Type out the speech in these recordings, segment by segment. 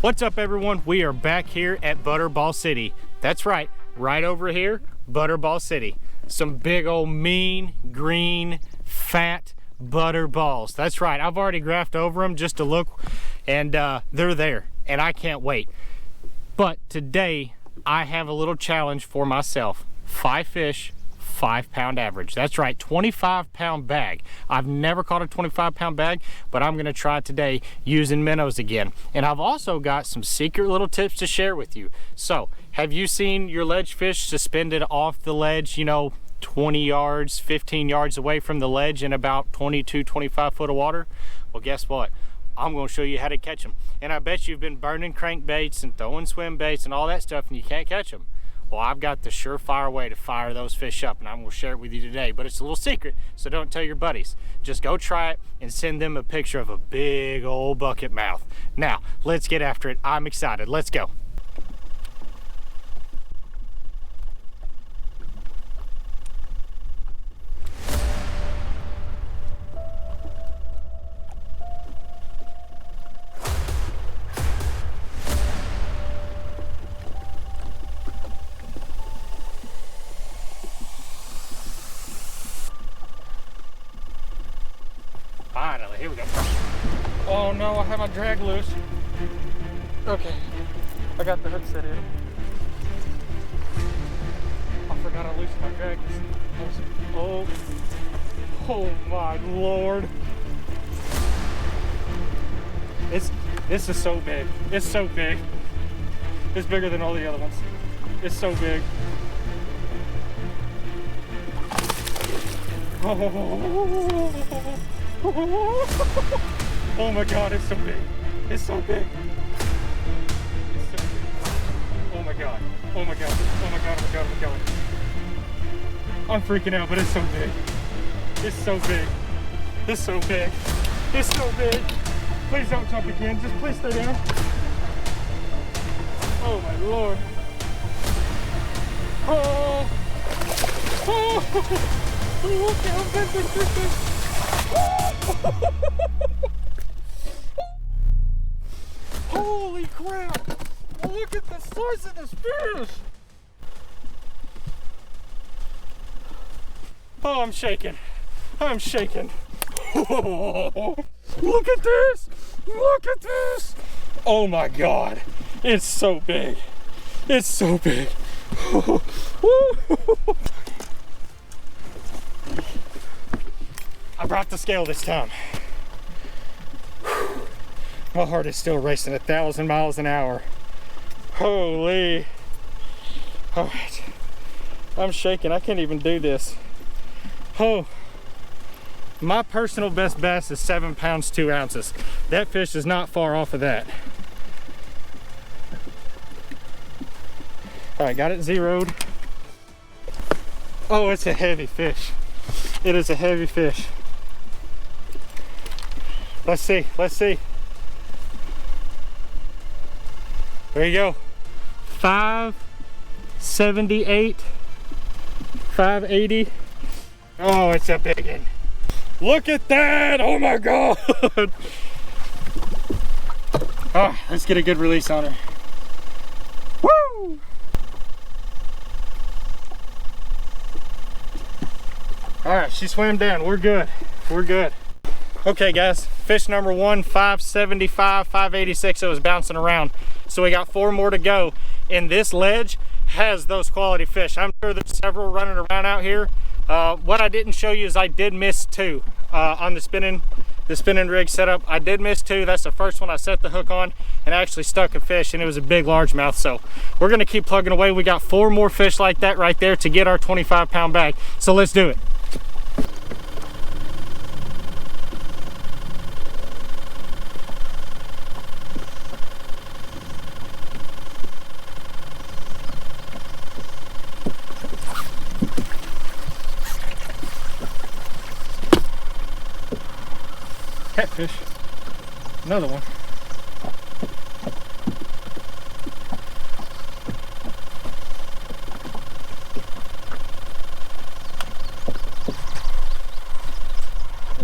What's up, everyone? We are back here at Butterball City. That's right over here, Butterball City. Some big old mean, green, fat butterballs. That's right, I've already graphed over them just to look, and they're there, and I can't wait. But today, I have a little challenge for myself. 5 fish, 5-pound average. That's right, 25-pound bag. I've never caught a 25-pound bag, but I'm gonna try it today using minnows again. And I've also got some secret little tips to share with you. So, have you seen your ledge fish suspended off the ledge, you know, 20 yards, 15 yards away from the ledge in about 22, 25 foot of water? Well, guess what? I'm gonna show you how to catch them. And I bet you've been burning crankbaits and throwing swim baits and all that stuff and you can't catch them. Well, I've got the surefire way to fire those fish up, and I'm going to share it with you today. But it's a little secret, so don't tell your buddies. Just go try it and send them a picture of a big old bucket mouth. Now, let's get after it. I'm excited. Let's go. Finally, here we go. Oh no, I have my drag loose. Okay, I got the hook set in. I forgot I loosened my drag. Oh my Lord. This is so big. It's so big. It's bigger than all the other ones. It's so big. Oh my God, it's so big. It's so big. It's so big. Oh my God. Oh my God. Oh my God. Oh my God. Oh my God. I'm freaking out, but it's so big. It's so big. It's so big. It's so big. Please don't jump again. Just please stay down. Oh my Lord. Oh. Oh. Look how big this is. Holy crap! Look at the size of this fish! Oh, I'm shaking. I'm shaking. Look at this! Look at this! Oh my God! It's so big. It's so big. I brought the scale this time. My heart is still racing 1,000 miles an hour. Holy. All right. I'm shaking. I can't even do this. Oh. My personal best bass is 7 pounds, 2 ounces. That fish is not far off of that. All right, got it zeroed. Oh, it's a heavy fish. It is a heavy fish. Let's see, let's see. There you go. 578, 580. Oh, it's a big one. Look at that! Oh my God! Oh, let's get a good release on her. Woo! All right, she swam down. We're good. We're good. Okay, guys, fish number 1, 575, 586. It was bouncing around. So we got 4 more to go. And this ledge has those quality fish. I'm sure there's several running around out here. What I didn't show you is I did miss 2 on the spinning rig setup. I did miss 2. That's the first one I set the hook on and actually stuck a fish, and it was a big largemouth. So we're gonna keep plugging away. We got 4 more fish like that right there to get our 25-pound bag. So let's do it. Catfish, another one.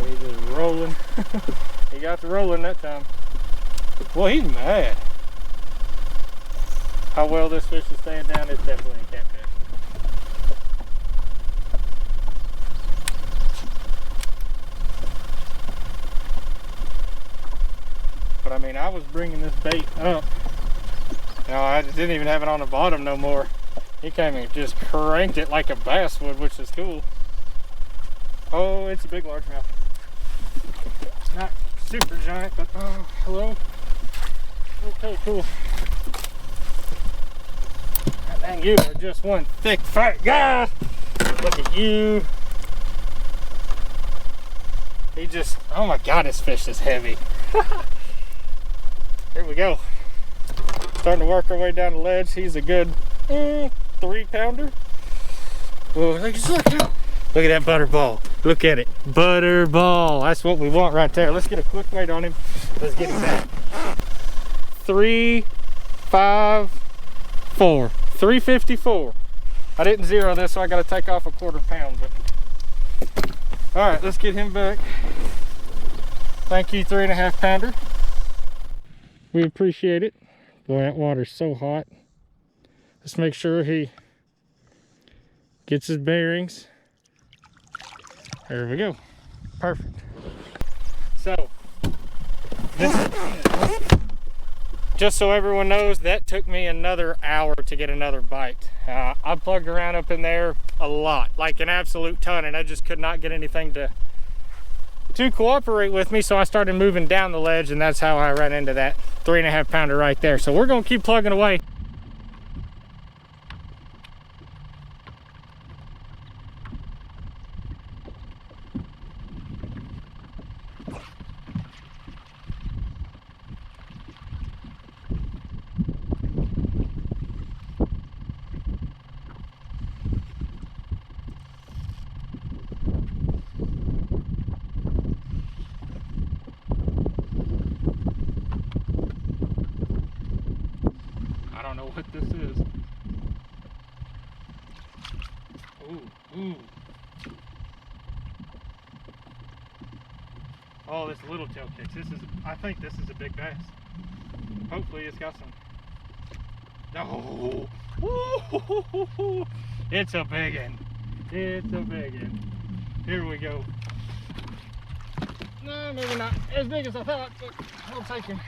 He's just rolling. He got the rolling that time. Well, he's mad. how well this fish is staying down. It's definitely a catfish. But I mean, I was bringing this bait up. You know, I didn't even have it on the bottom no more. He came and just cranked it like a bass would, which is cool. Oh, it's a big largemouth. Not super giant, but oh, hello. Okay, cool. Dang, you are just one thick, fat guy. Look at you. He just, oh my God, this fish is heavy. Here we go. Starting to work our way down the ledge. He's a good 3-pounder. Whoa, look at that butterball. Look at it. Butterball. That's what we want right there. Let's get a quick weight on him. Let's get him back. 354. 354. I didn't zero this, so I got to take off a 1/4 pound. But all right, let's get him back. Thank you, 3.5 pounder. We appreciate it. Boy, that water's so hot. Let's make sure he gets his bearings. There we go. Perfect. So, just so everyone knows, that took me another hour to get another bite. I plugged around up in there a lot, like an absolute ton, and I just could not get anything to cooperate with me, so I started moving down the ledge, and that's how I ran into that 3.5 pounder right there. So we're gonna keep plugging away. I don't know what this is. Ooh. Oh, this little tail kicks. I think this is a big bass. Hopefully it's got some. Oh, it's a big one. It's a big one. Here we go. No, maybe not as big as I thought, but I'll take him.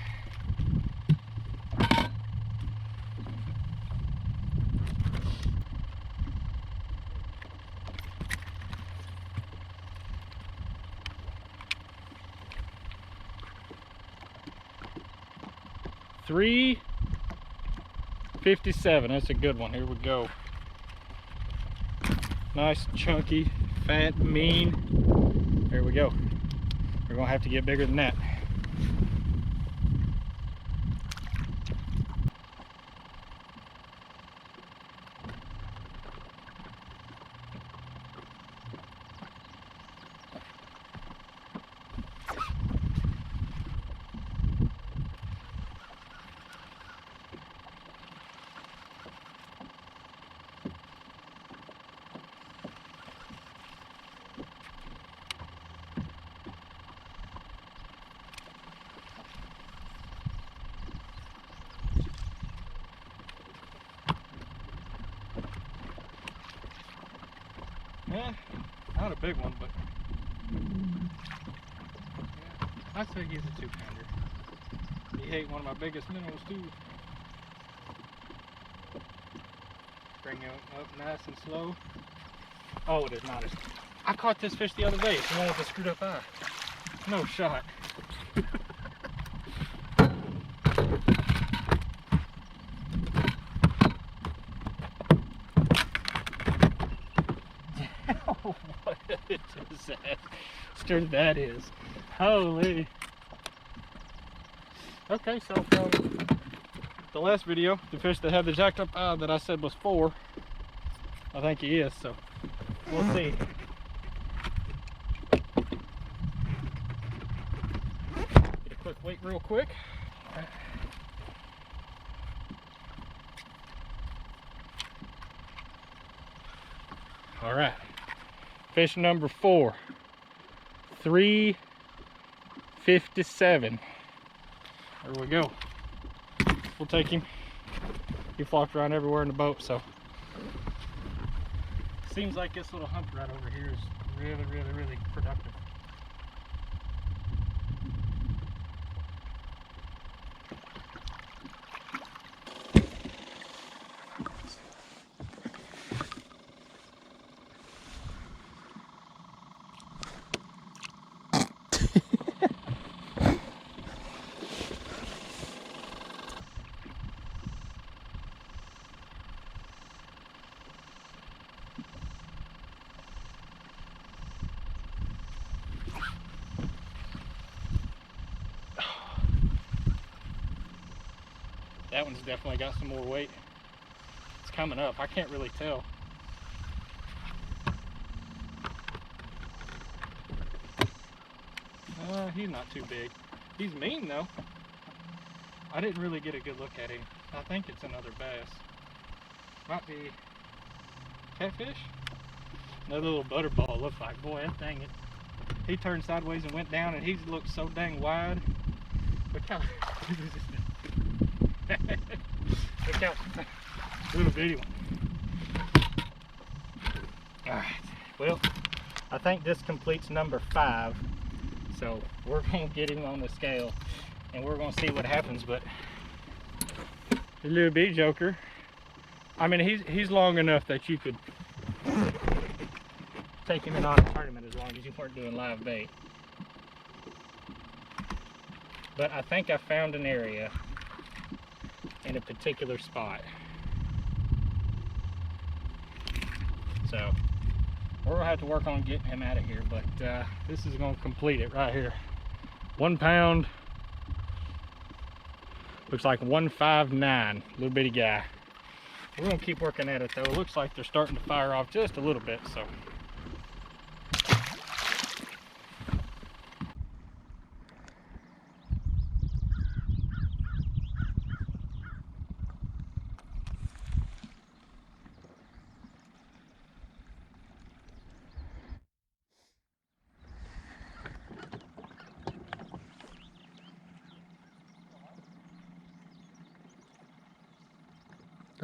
$3.57. That's a good one. Here we go. Nice, chunky, fat, mean. There we go. We're gonna have to get bigger than that. Yeah, not a big one, but yeah, I'd say he's a 2-pounder. He ate one of my biggest minnows too. Bring him up nice and slow. Oh, it is not. I caught this fish the other day. It's the one with the screwed up eye. No shot. What a disaster that is. Holy. Okay, so from the last video, the fish that had the jacked up eye that I said was 4, I think he is, so we'll see. Get a quick weight real quick. All right, fish number 4, 3.57. There we go. We'll take him. He flopped around everywhere in the boat, so. Seems like this little hump right over here is really productive. That one's definitely got some more weight. It's coming up. I can't really tell. He's not too big. He's mean though. I didn't really get a good look at him. I think it's another bass. Might be catfish? Another little butterball, looks like. Boy, that thing, he turned sideways and went down, and he looked so dang wide. Look how look how little bitty one. Alright, well, I think this completes number 5. So we're gonna get him on the scale and we're gonna see what happens. But the little big joker, I mean, he's long enough that you could take him in on a tournament as long as you weren't doing live bait. But I think I found an area in a particular spot. So we're gonna have to work on getting him out of here, but this is gonna complete it right here. 1 pound, looks like 159, little bitty guy. We're gonna keep working at it though. It looks like they're starting to fire off just a little bit, so.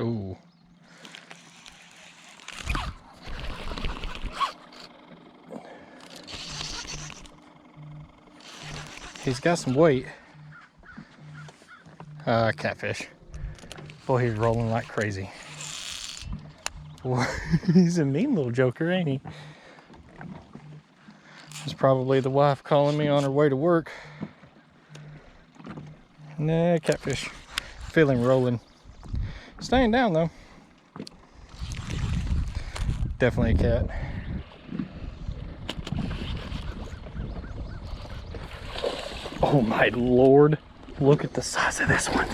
Ooh. He's got some weight. Catfish. Boy, he's rolling like crazy. Boy, he's a mean little joker, ain't he? It's probably the wife calling me on her way to work. Nah, catfish. Feel him rolling. Staying down though. Definitely a cat. Oh my lord. Look at the size of this one.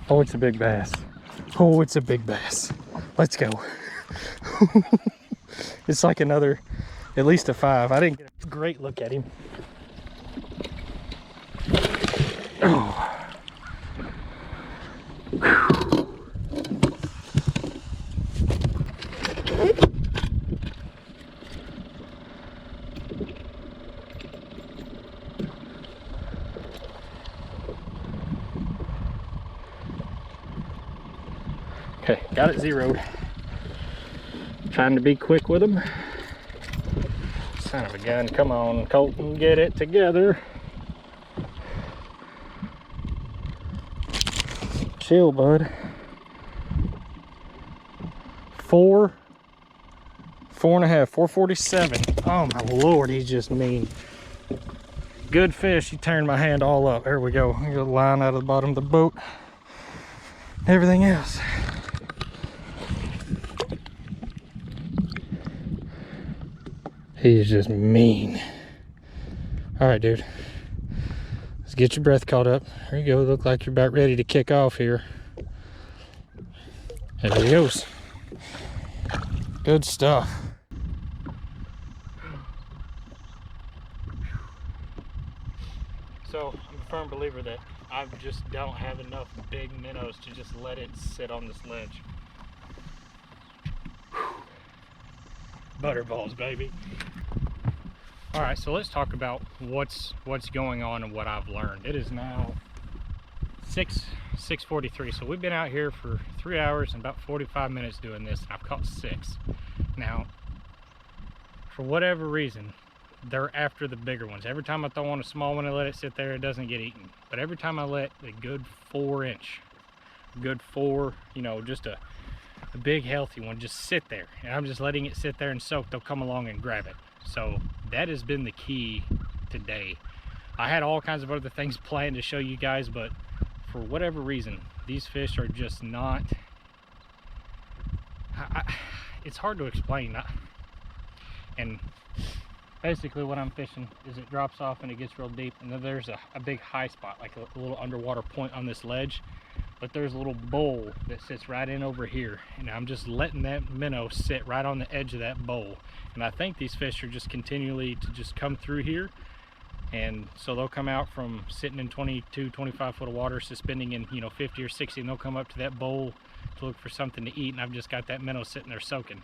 Oh, it's a big bass. Oh, it's a big bass. Let's go. It's like another, at least a 5. I didn't get a great look at him. Oh. Okay, got it zeroed. Trying to be quick with them. Son of a gun, come on, Colton, get it together. Chill, bud. 4.5, 447. Oh my lord, he's just mean. Good fish. He turned my hand all up. There we go. I got a line out of the bottom of the boat. Everything else. He's just mean. All right, dude. Let's get your breath caught up. There you go. Look like you're about ready to kick off here. There he goes. Good stuff. So I'm a firm believer that I just don't have enough big minnows to just let it sit on this ledge. Butterballs, baby. All right, so let's talk about what's going on and what I've learned. It is now 6:43. So we've been out here for 3 hours and about 45 minutes doing this, and I've caught 6. Now, for whatever reason, they're after the bigger ones. Every time I throw on a small one and let it sit there, it doesn't get eaten. But every time I let a good 4-inch, good 4, you know, just a big healthy one just sit there, and I'm just letting it sit there and soak, they'll come along and grab it. So that has been the key today. I had all kinds of other things planned to show you guys, but for whatever reason, these fish are just not, it's hard to explain. And basically what I'm fishing is it drops off and it gets real deep, and then there's a big high spot, like a little underwater point on this ledge, but there's a little bowl that sits right in over here, and I'm just letting that minnow sit right on the edge of that bowl. And I think these fish are just continually to just come through here, and so they'll come out from sitting in 22, 25 foot of water, suspending in, you know, 50 or 60, and they'll come up to that bowl to look for something to eat, and I've just got that minnow sitting there soaking.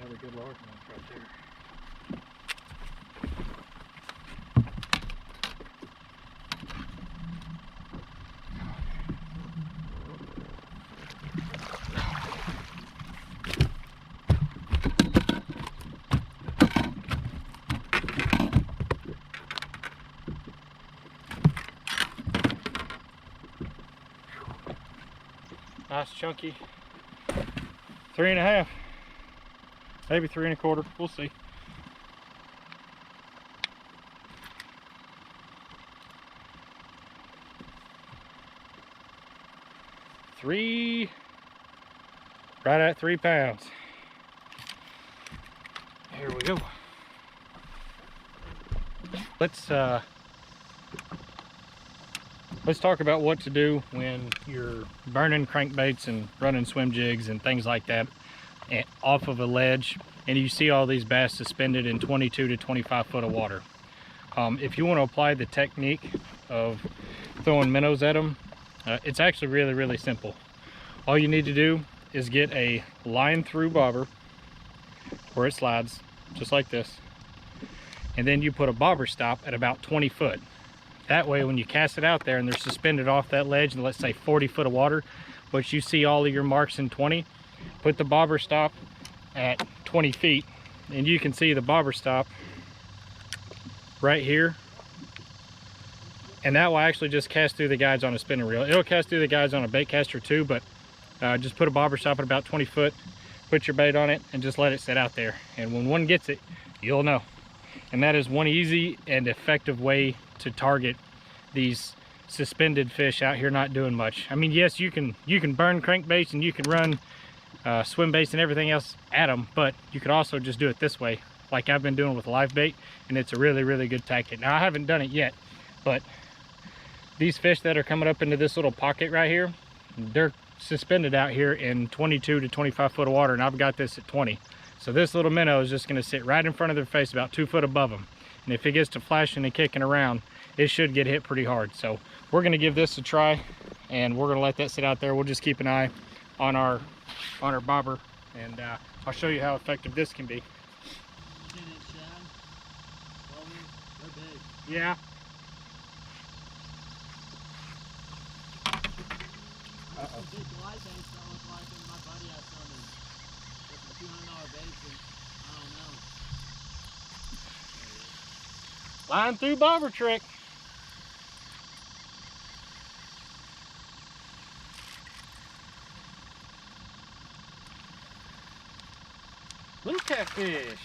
Another good large one right there. Nice chunky 3.5. Maybe 3 1/4, we'll see. Right at 3 pounds. Here we go. Let's talk about what to do when you're burning crankbaits and running swim jigs and things like that off of a ledge, and you see all these bass suspended in 22 to 25 foot of water. If you want to apply the technique of throwing minnows at them, it's actually really, really simple. All you need to do is get a line through bobber where it slides, just like this, and then you put a bobber stop at about 20 foot. That way, when you cast it out there and they're suspended off that ledge in, let's say, 40 foot of water, but you see all of your marks in 20, put the bobber stop at 20 feet, and you can see the bobber stop right here, and that will actually just cast through the guides on a spinning reel. It'll cast through the guides on a bait caster too, but just put a bobber stop at about 20 foot, put your bait on it, and just let it sit out there. And when one gets it, you'll know. And that is one easy and effective way to target these suspended fish out here not doing much. I mean, yes, you can burn crankbaits and you can run swim baits and everything else at them, but you could also just do it this way, like I've been doing with live bait, and it's a really, really good tactic. Now, I haven't done it yet, but these fish that are coming up into this little pocket right here, they're suspended out here in 22 to 25 foot of water, and I've got this at 20. So this little minnow is just going to sit right in front of their face, about 2 foot above them, and if it gets to flashing and kicking around, it should get hit pretty hard. So we're going to give this a try, and we're going to let that sit out there. We'll just keep an eye on our bobber, and I'll show you how effective this can be. Yeah. Line through bobber trick. Little catfish.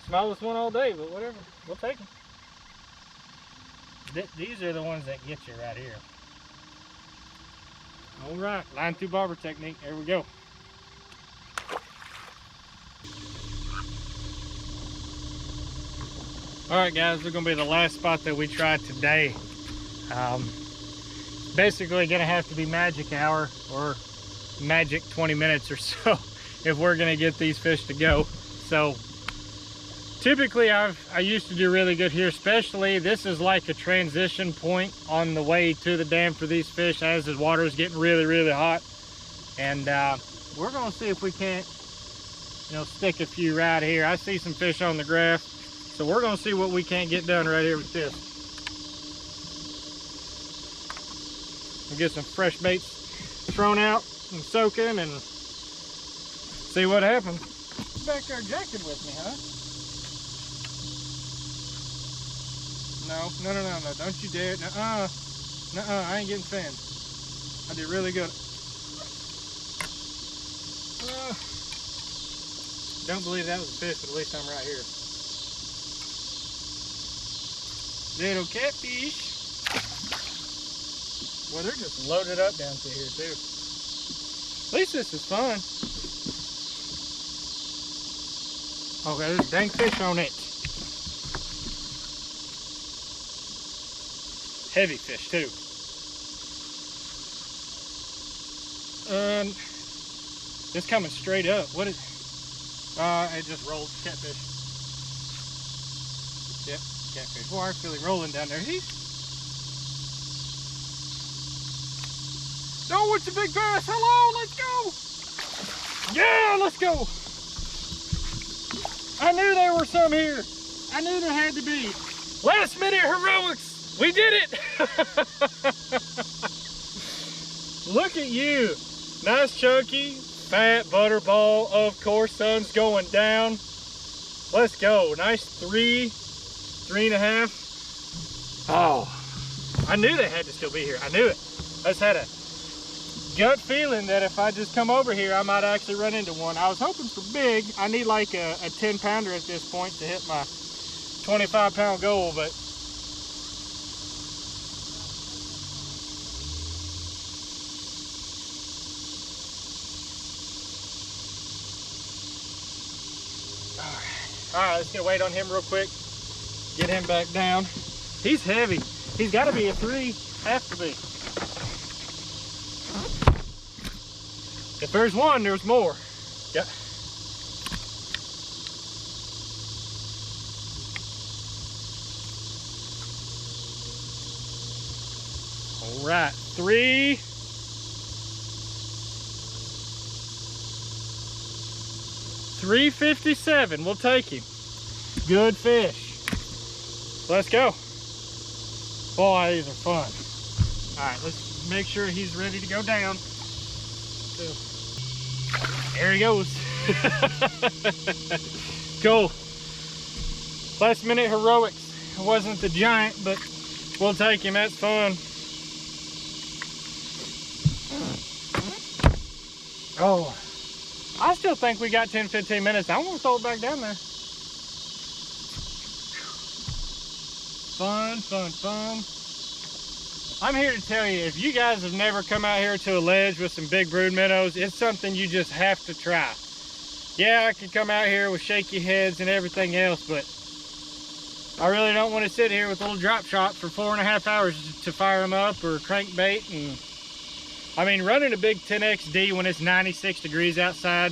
Smallest one all day, but whatever. We'll take them. These are the ones that get you right here. All right, line through bobber technique. There we go. All right, guys, we're gonna be the last spot that we tried today. Basically gonna have to be magic hour or magic 20 minutes or so if we're gonna get these fish to go. So typically I used to do really good here, especially this is like a transition point on the way to the dam for these fish as the water is getting really hot. And we're gonna see if we can't, you know, stick a few right here. I see some fish on the graph, so we're gonna see what we can't get done right here with this. We'll get some fresh baits thrown out and soaking and see what happens. Back there jacking with me, huh? No, don't you dare. Nuh-uh, I ain't getting finned. I did really good. Don't believe that was a fish, but at least I'm right here. Little catfish. Well, they're just loaded up down through here too. At least this is fun. Okay, there's a dang fish on it. Heavy fish too. It's coming straight up. What is? It just rolled. Catfish. Yep, catfish. Boy, I feel it rolling down there. No, it's a big bass. Hello, let's go. Yeah, let's go. I knew there were some here. I knew there had to be. Last minute heroics. We did it. Look at you. Nice chunky, fat butterball. Of course, sun's going down. Let's go. Nice 3.5. Oh, I knew they had to still be here. I knew it. I just had a gut feeling that if I just come over here, I might actually run into one. I was hoping for big. I need like a 10-pounder at this point to hit my 25-pound goal, but all right, let's get weight on him real quick. Get him back down. He's heavy. He's got to be a 3. Have to be. If there's one, there's more. Yeah. All right, 3. 357, we'll take him. Good fish. Let's go. Boy, these are fun. All right, let's make sure he's ready to go down. There he goes. Cool. Last minute heroics. It wasn't the giant, but we'll take him. That's fun. Oh, I still think we got 10-15 minutes. I want to throw it back down there. Fun. I'm here to tell you, if you guys have never come out here to a ledge with some big brood minnows, it's something you just have to try. Yeah, I could come out here with shaky heads and everything else, but I really don't want to sit here with a little drop shot for 4.5 hours to fire them up or crankbait. And I mean, running a big 10XD when it's 96 degrees outside,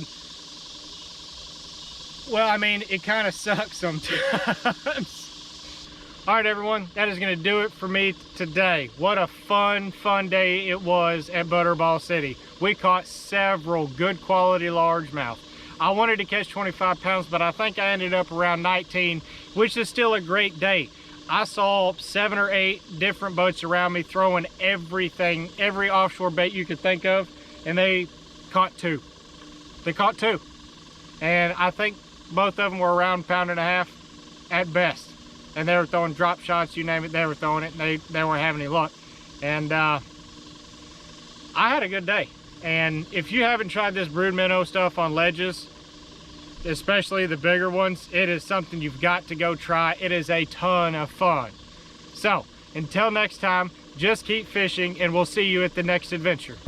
well, I mean, it kind of sucks sometimes. All right, everyone, that is going to do it for me today. What a fun day it was at Butterball City. We caught several good quality largemouth. I wanted to catch 25 pounds, but I think I ended up around 19, which is still a great day. I saw 7 or 8 different boats around me throwing everything, every offshore bait you could think of, and they caught 2. They caught 2. And I think both of them were around 1.5 pounds at best. And they were throwing drop shots, you name it, they were throwing it, and they weren't having any luck. And I had a good day. And if you haven't tried this brood minnow stuff on ledges, especially the bigger ones, it is something you've got to go try. It is a ton of fun. So, until next time, just keep fishing, and we'll see you at the next adventure.